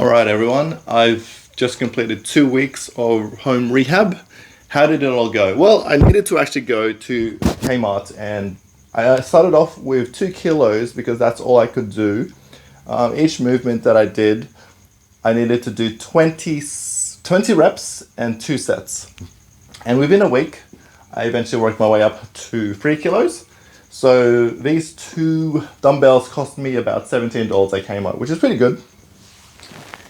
Alright everyone, I've just completed 2 weeks of home rehab. How did it all go? Well, I needed to actually go to Kmart and I started off with 2 kilos because that's all I could do. Each movement that I did, I needed to do 20 reps and 2 sets. And within a week, I eventually worked my way up to 3 kilos. So these 2 dumbbells cost me about $17 at Kmart, which is pretty good.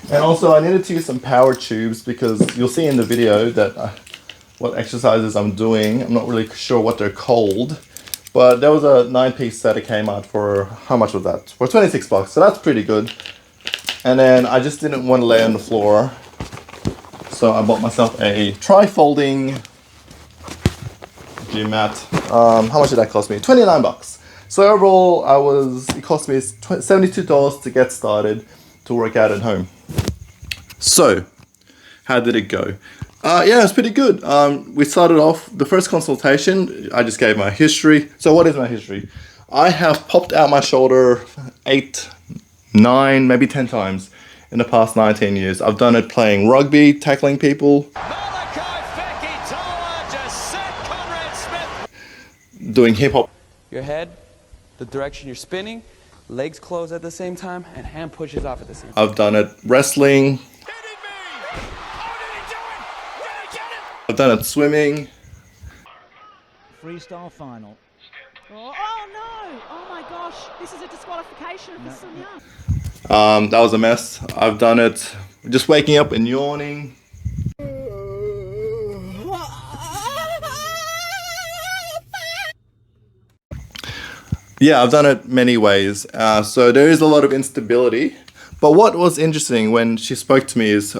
And also I needed to use some power tubes because you'll see in the video that what exercises I'm doing. I'm not really sure what they're called, but there was a 9-piece set that came out for, how much was that? For 26 bucks, so that's pretty good. And then I just didn't want to lay on the floor, so I bought myself a tri-folding gym mat. How much did that cost me? 29 bucks. So overall, it cost me $72 to get started to work out at home. So, how did it go? Yeah, it was pretty good. We started off, the first consultation, I just gave my history. So what is my history? I have popped out my shoulder 8, 9, maybe 10 times in the past 19 years. I've done it playing rugby, tackling people, doing hip hop. Your head, the direction you're spinning, legs close at the same time, and hand pushes off at the same time. I've done it wrestling. I've done it swimming. Freestyle final. Oh no! Oh my gosh! This is a disqualification for Sun Yang. That was a mess. I've done it just waking up and yawning. Yeah, I've done it many ways. So there is a lot of instability. But what was interesting when she spoke to me is,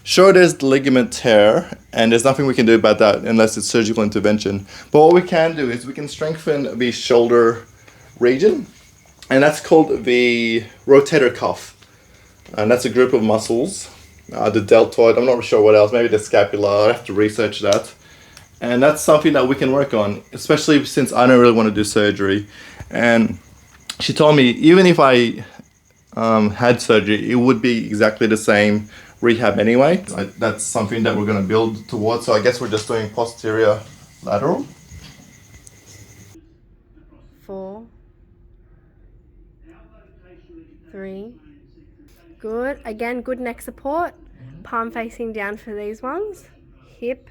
sure, there's the ligament tear, and there's nothing we can do about that unless it's surgical intervention. But what we can do is we can strengthen the shoulder region, and that's called the rotator cuff. And that's a group of muscles. The deltoid, I'm not sure what else, maybe the scapula, I have to research that. And that's something that we can work on, especially since I don't really want to do surgery. And she told me, even if I had surgery, it would be exactly the same rehab anyway. That's something that we're going to build towards. So I guess we're just doing posterior lateral. 4, 3. Good. Again, good neck support. Palm facing down for these ones. Hip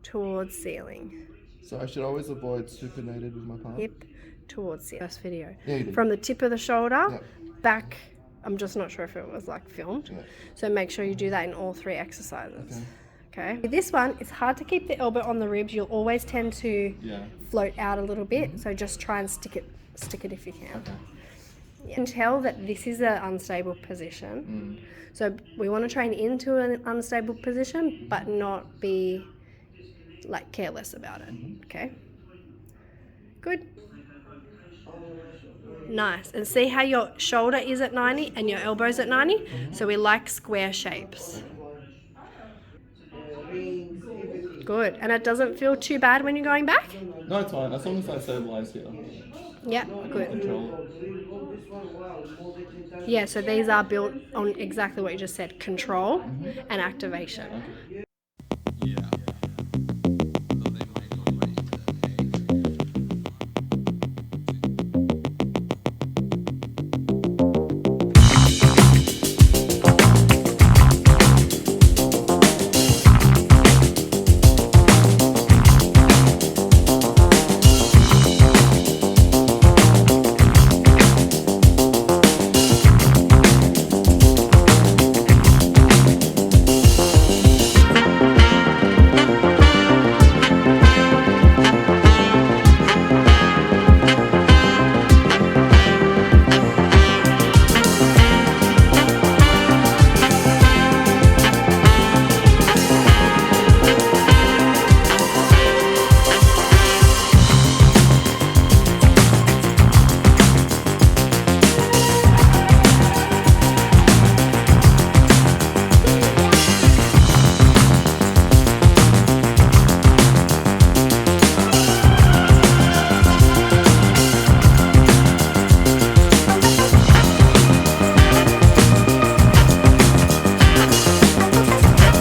towards ceiling. So I should always avoid supinated with my palm? Hip towards ceiling. First video. Yeah, you did. From the tip of the shoulder, Yeah. back. I'm just not sure if it was like filmed. Yeah. So make sure you do that in all 3 exercises. Okay. With this one, it's hard to keep the elbow on the ribs. You'll always tend to float out a little bit. So just try and stick it if you can. Okay. You can tell that this is an unstable position. So we want to train into an unstable position, but not be like careless about it. Okay. Good. Nice. And see how your shoulder is at 90 and your elbow's at 90? So we like square shapes. Good. And it doesn't feel too bad when you're going back? No, it's fine. As long as I stabilize here. Yeah, good. Control. Yeah, so these are built on exactly what you just said, control and activation.